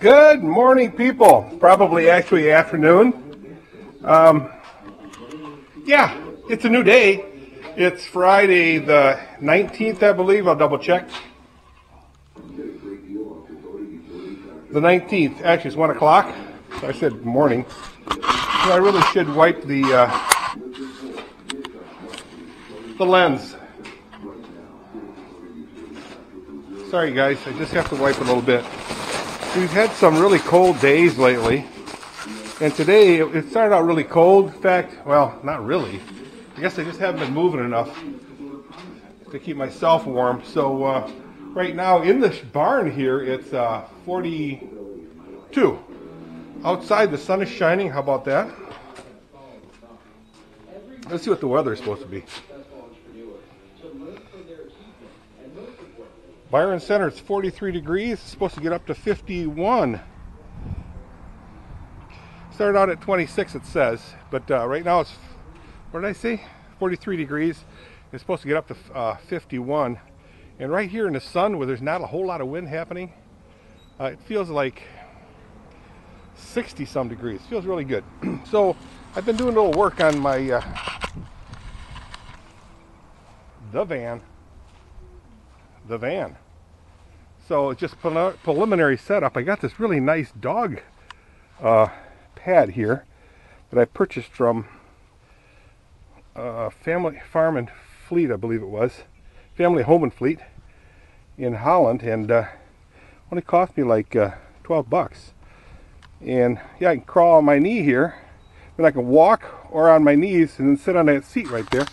Good morning, people. Probably actually afternoon. Yeah, it's a new day. It's Friday the 19th, I believe. I'll double check. The 19th. Actually, it's 1 o'clock. So I said morning. So I really should wipe the lens. Sorry, guys. I just have to wipe a little bit. We've had some really cold days lately, and today it started out really cold. In fact, well, not really. I guess I just haven't been moving enough to keep myself warm. So right now in the barn here, it's 42. Outside the sun is shining. How about that? Let's see what the weather is supposed to be. Byron Center, it's 43 degrees. It's supposed to get up to 51. Started out at 26, it says, but right now it's, what did I say? 43 degrees. It's supposed to get up to 51. And right here in the sun, where there's not a whole lot of wind happening, it feels like 60 some degrees. It feels really good. So I've been doing a little work on my the van. So it's just preliminary setup. I got this really nice dog pad here that I purchased from Family Farm and Fleet, I believe it was. Family Home and Fleet in Holland, and only cost me like 12 bucks. And yeah, I can crawl on my knee here, then I can walk or on my knees and then sit on that seat right there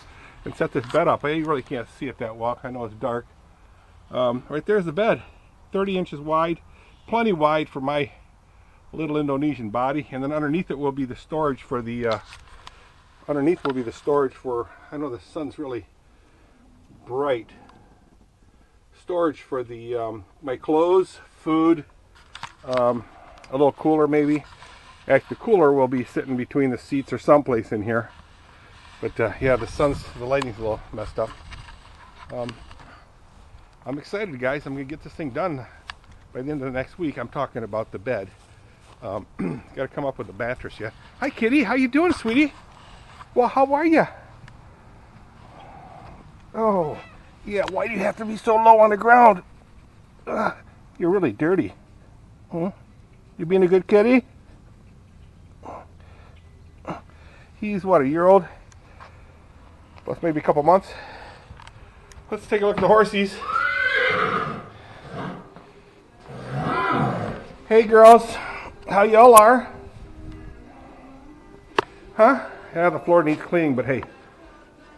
and set this bed up. I really can't see it that well. I know it's dark. Right there's the bed, 30 inches wide, plenty wide for my little Indonesian body. And then underneath it will be the storage for the I know the sun's really bright. Storage for the my clothes, food, a little cooler maybe. Actually, the cooler will be sitting between the seats or someplace in here. But yeah, the lighting's a little messed up. I'm excited, guys. I'm going to get this thing done by the end of the next week. I'm talking about the bed. Got to come up with the mattress yet. Hi, kitty. How you doing, sweetie? Well, how are you? Oh, yeah. Why do you have to be so low on the ground? You're really dirty. Huh? You being a good kitty? He's, what, a year old? Plus maybe a couple months. Let's take a look at the horsies. Hey girls, how y'all are? Huh? Yeah, the floor needs cleaning, but hey,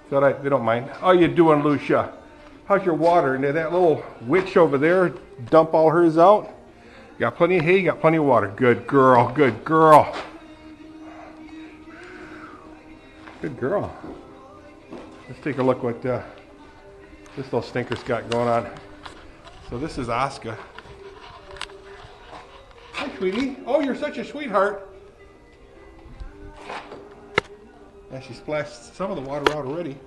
so they don't mind. How you doing, Lucia? How's your water? And that little witch over there dump all hers out? You got plenty of hay, you got plenty of water. Good girl, good girl. Good girl. Let's take a look what this little stinker's got going on. So this is Oscar. Hi, sweetie. Oh, you're such a sweetheart. Yeah, she splashed some of the water out already.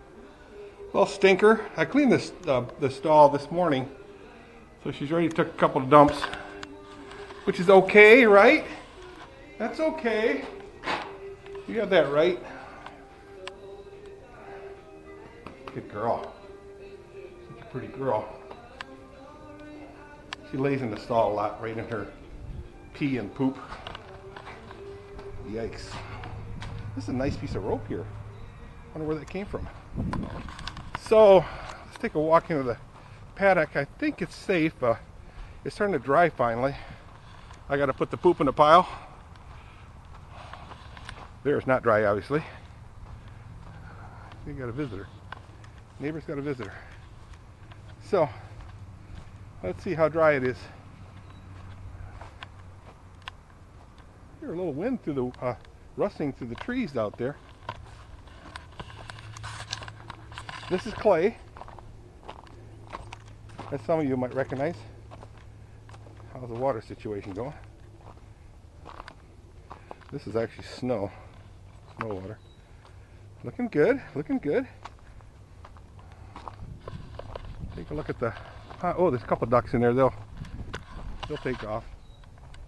Little stinker. I cleaned this the stall this morning, so she's already took a couple of dumps, which is okay, right? That's okay. You got that right. Good girl. Such a pretty girl. She lays in the stall a lot, right in her pee and poop. Yikes. This is a nice piece of rope here. I wonder where that came from. So, let's take a walk into the paddock. I think it's safe. It's starting to dry finally. I got to put the poop in the pile. There, it's not dry, obviously. We got a visitor. Neighbor's got a visitor. So, let's see how dry it is. Hear a little wind through the rustling through the trees out there. This is clay, as some of you might recognize. How's the water situation going? This is actually snow water. Looking good, looking good. Take a look at the, oh, there's a couple ducks in there. They'll take off.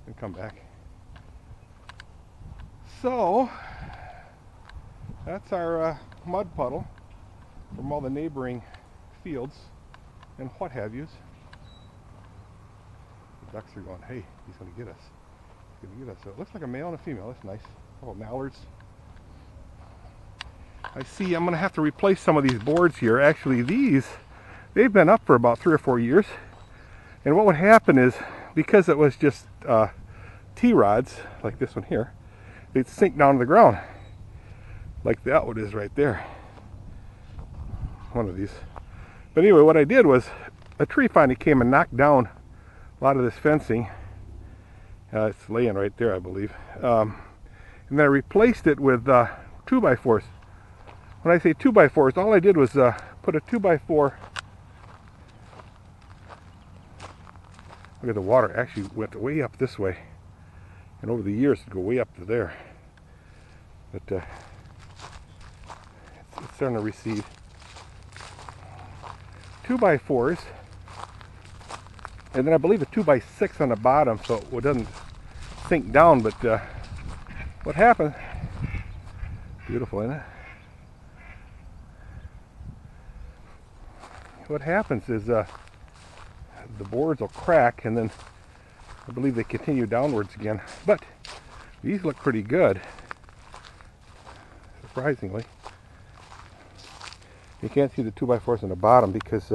and come back. So that's our mud puddle from all the neighboring fields and what have yous. The ducks are going, hey, he's going to get us. He's going to get us. So it looks like a male and a female. That's nice. Oh, mallards. I see I'm going to have to replace some of these boards here. Actually, they've been up for about 3 or 4 years. And what would happen is, because it was just T-rods, like this one here, they'd sink down to the ground. Like that one is right there. One of these. But anyway, what I did was, a tree finally came and knocked down a lot of this fencing. It's laying right there, I believe. And then I replaced it with 2x4s. When I say 2x4s, all I did was put a 2x4. Look at the water actually went way up this way. And over the years it'd go way up to there. But it's starting to recede. 2x4s. And then I believe a 2x6 on the bottom so it doesn't sink down. But what happened, beautiful, isn't it? What happens is the boards will crack and then I believe they continue downwards again. But these look pretty good, surprisingly. You can't see the 2x4s on the bottom because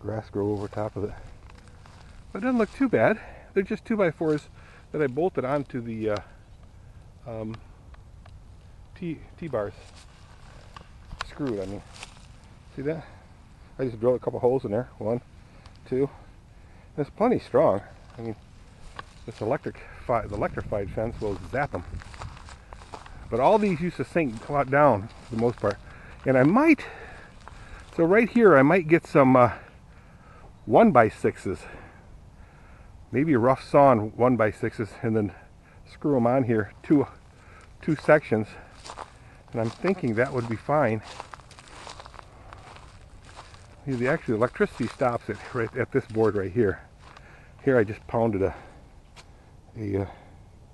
grass grow over top of it. But it doesn't look too bad. They're just 2x4s that I bolted onto the T-bars. Screwed, I mean. See that? I just drilled a couple holes in there. 1, 2. It's plenty strong. I mean, this electrified fence will zap them. But all these used to sink a lot down for the most part. And I might, so right here, I might get some 1x6s. Maybe a rough sawn 1x6s and then screw them on here, two sections. And I'm thinking that would be fine. Actually, the electricity stops right at this board right here. Here I just pounded a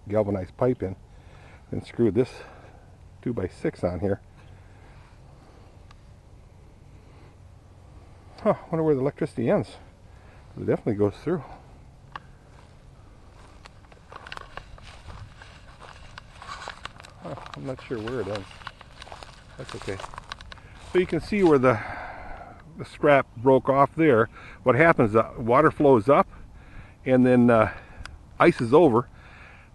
galvanized pipe in and screwed this 2x6 on here. Huh, wonder where the electricity ends. It definitely goes through. Huh, I'm not sure where it ends. That's okay. So you can see where the strap broke off there. What happens, the water flows up and then ice is over.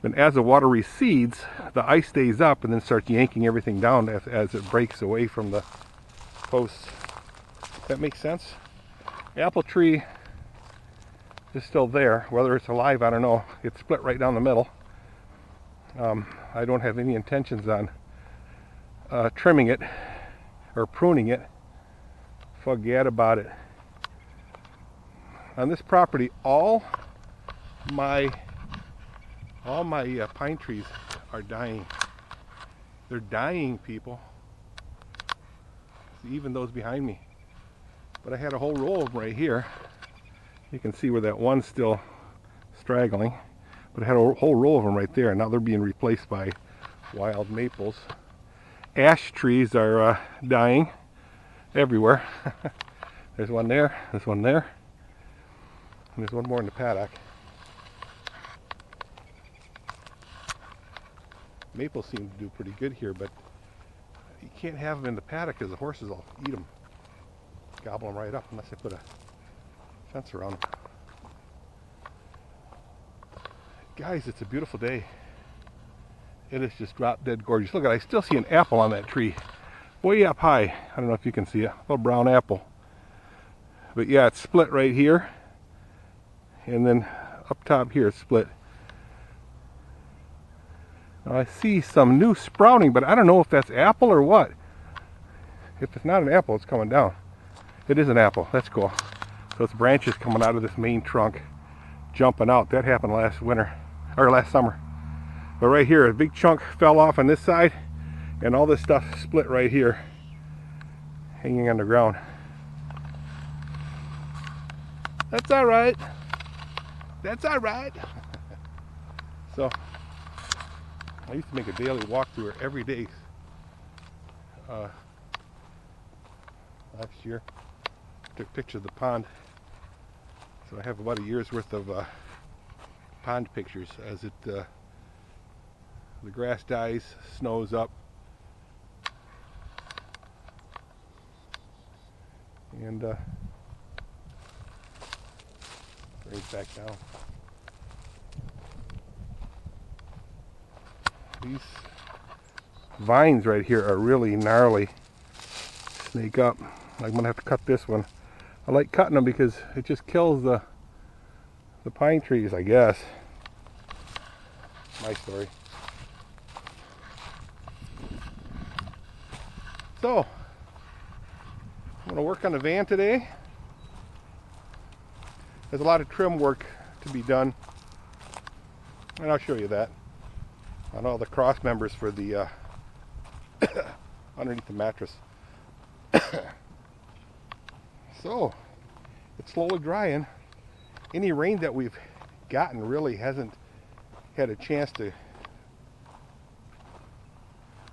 Then as the water recedes, the ice stays up and then starts yanking everything down as it breaks away from the posts. That makes sense? The apple tree is still there. Whether it's alive, I don't know. It's split right down the middle. I don't have any intentions on trimming it or pruning it. Forget about it. On this property, all my pine trees are dying. They're dying, people. Even those behind me. But I had a whole row of them right here. You can see where that one's still straggling. But I had a whole row of them right there. And now they're being replaced by wild maples. Ash trees are dying everywhere. There's one there, there's one there, and there's one more in the paddock. Maples seem to do pretty good here, but you can't have them in the paddock because the horses will eat them, gobble them right up unless I put a fence around them. Guys, it's a beautiful day. It is just drop dead gorgeous. Look at, I still see an apple on that tree. Way up high. I don't know if you can see it. A little brown apple. But yeah, it's split right here. And then up top here it's split. Now I see some new sprouting, but I don't know if that's apple or what. If it's not an apple, it's coming down. It is an apple. That's cool. So it's branches coming out of this main trunk, jumping out. That happened last winter, or last summer. But right here, a big chunk fell off on this side. And all this stuff split right here, hanging on the ground. That's all right. That's all right. So I used to make a daily walk through her every day. Last year, took pictures of the pond. So I have about a year's worth of pond pictures as it the grass dies, snows up, and rains back down. These vines right here are really gnarly. Snake up. I'm gonna have to cut this one. I like cutting them because it just kills the pine trees, I guess. My story. So, I'm gonna work on the van today. There's a lot of trim work to be done, and I'll show you that on all the cross members for the underneath the mattress. So, it's slowly drying. Any rain that we've gotten really hasn't had a chance to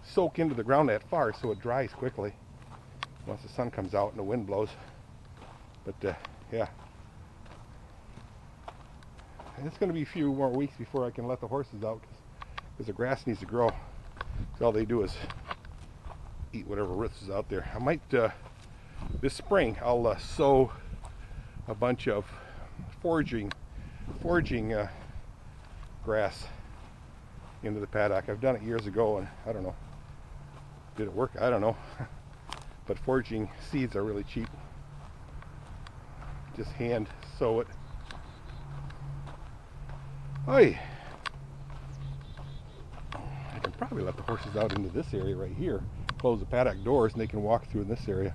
soak into the ground that far, so it dries quickly once the sun comes out and the wind blows. But yeah, and it's going to be a few more weeks before I can let the horses out because the grass needs to grow. So all they do is eat whatever roots is out there. I might this spring I'll sow a bunch of foraging grass into the paddock. I've done it years ago, and I don't know, did it work? I don't know. But foraging seeds are really cheap. Just hand sow it. Oi! I can probably let the horses out into this area right here. Close the paddock doors and they can walk through in this area.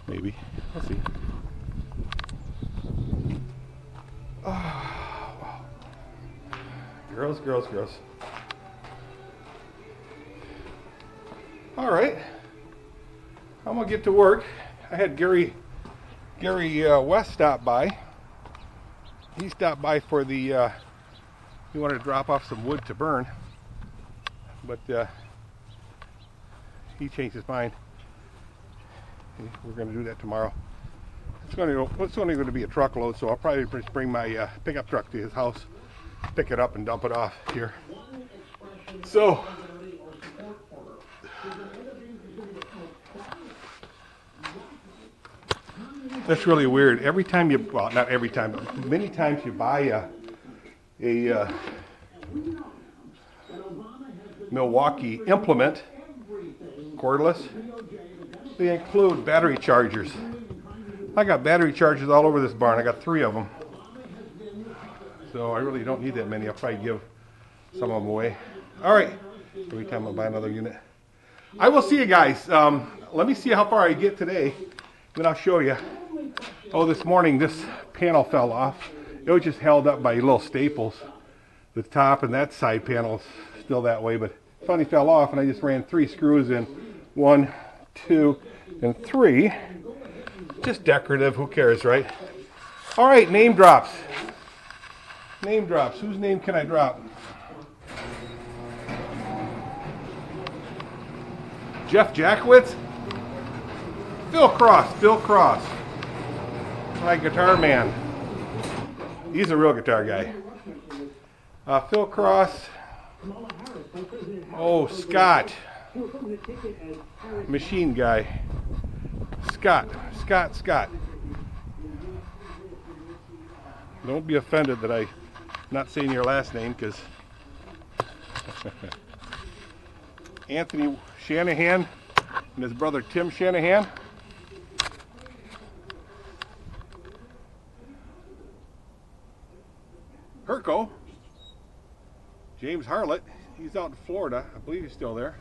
Maybe. Let's see. Oh, wow. Girls, girls, girls. All right. I'm gonna get to work. I had Gary West stop by. He stopped by for the he wanted to drop off some wood to burn, but he changed his mind. We're going to do that tomorrow. It's only going to be a truckload, so I'll probably just bring my pickup truck to his house, pick it up and dump it off here. So that's really weird. Every time you, well, not every time, but many times you buy a Milwaukee implement, cordless, they include battery chargers. I got battery chargers all over this barn. I got 3 of them. So I really don't need that many. I'll probably give some of them away. All right. Every time I buy another unit. I will see you guys. Let me see how far I get today. Then I'll show you. Oh, this morning this panel fell off. It was just held up by little staples. The top and that side panel is still that way, but it finally fell off, and I just ran 3 screws in. 1, 2, and 3. Just decorative, who cares, right? All right, name drops. Name drops. Whose name can I drop? Jeff Jackowitz? Phil Cross. My guitar man. He's a real guitar guy. Phil Cross. Oh, Scott. Machine guy. Scott. Don't be offended that I'm not saying your last name, because Anthony Shanahan and his brother Tim Shanahan. Herco. James Harlett. He's out in Florida. I believe he's still there.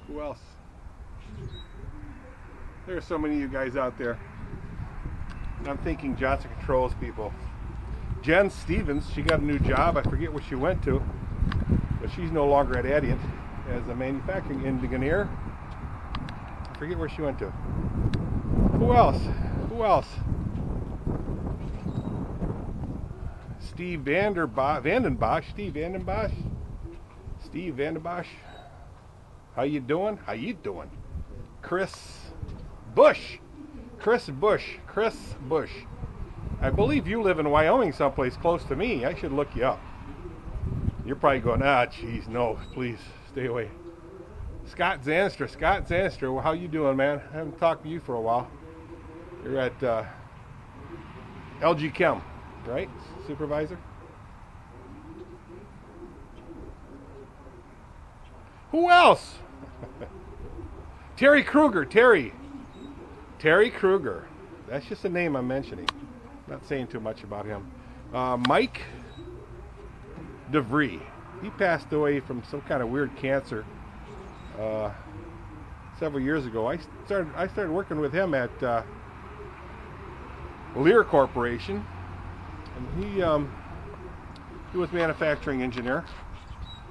Who else? There's so many of you guys out there. I'm thinking Johnson Controls people. Jen Stevens, she got a new job. I forget where she went to, but she's no longer at Adient as a manufacturing engineer. I forget where she went to. Who else? Who else? Steve Vandenbosch. Steve Vandenbosch. Steve Vandenbosch. How you doing? How you doing? Chris Bush. Chris Bush. Chris Bush. I believe you live in Wyoming someplace close to me. I should look you up. You're probably going, ah, geez, no, please, stay away. Scott Zanstra. Scott Zanstra, well, how you doing, man? I haven't talked to you for a while. You're at LG Chem, right? Supervisor? Who else? Terry Kruger. Terry Kruger. That's just a name I'm mentioning. Not saying too much about him. Mike DeVries. He passed away from some kind of weird cancer several years ago. I started working with him at Lear Corporation, and he was manufacturing engineer.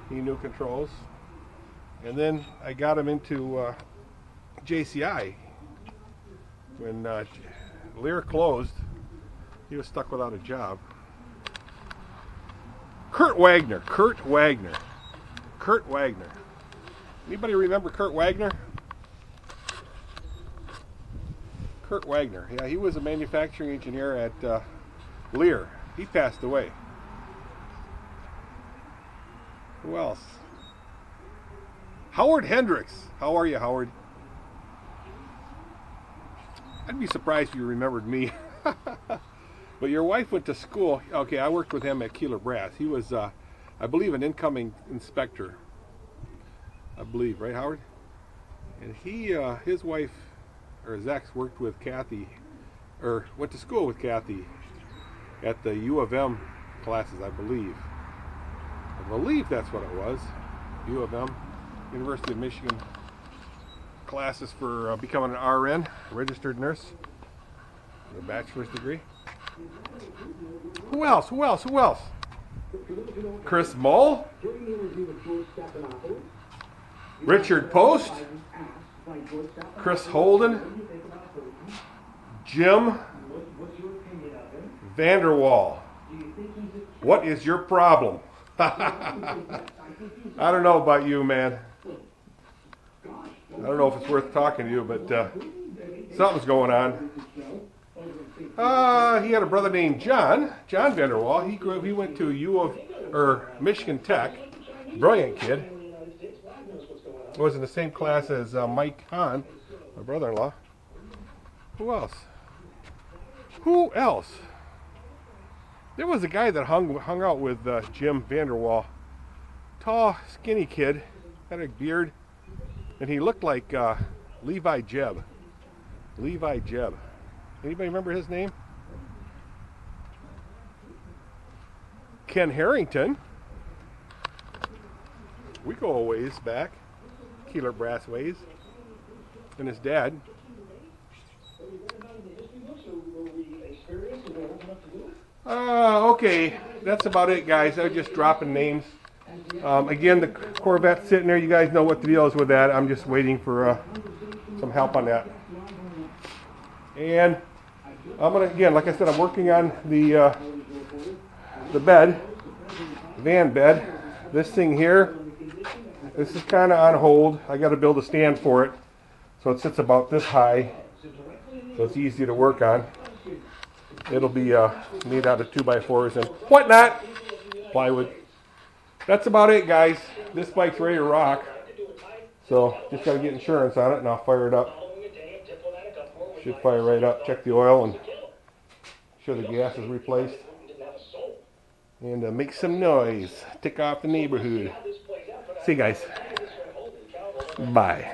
He knew controls, and then I got him into JCI when Lear closed. He was stuck without a job. Kurt Wagner. Anybody remember Kurt Wagner? Kurt Wagner. Yeah, he was a manufacturing engineer at Lear. He passed away. Who else? Howard Hendricks. How are you, Howard? I'd be surprised if you remembered me. But your wife went to school. Okay, I worked with him at Keeler Brass. He was, I believe, an incoming inspector. I believe, right, Howard? And his wife, or his ex, worked with Kathy, or went to school with Kathy at the U of M classes, I believe. I believe that's what it was. U of M, University of Michigan classes for becoming an RN, a registered nurse, with a bachelor's degree. Who else? Chris Mull? Richard Post? Chris Holden? Jim Vanderwall? What is your problem? I don't know about you, man. I don't know if it's worth talking to you, but something's going on. He had a brother named John Vanderwall. He went to Michigan Tech. Brilliant kid. Was in the same class as Mike Hahn, my brother-in-law. Who else? There was a guy that hung out with Jim Vanderwall. Tall, skinny kid, had a beard, and he looked like Levi Jebb. Levi Jebb. Anybody remember his name? Ken Harrington. We go a ways back. Keeler Brass ways. And his dad. Okay, that's about it, guys. I'm just dropping names. Again, the Corvette's sitting there. You guys know what the deal is with that. I'm just waiting for some help on that. And I'm gonna, again, like I said, I'm working on the bed, van bed. This thing here, this is kind of on hold. I got to build a stand for it, so it sits about this high, so it's easy to work on. It'll be made out of 2x4s and whatnot, plywood. That's about it, guys. This bike's ready to rock, so just got to get insurance on it, and I'll fire it up. Should fire right up. Check the oil and sure the gas is replaced. And make some noise. Tick off the neighborhood. See you guys. Bye.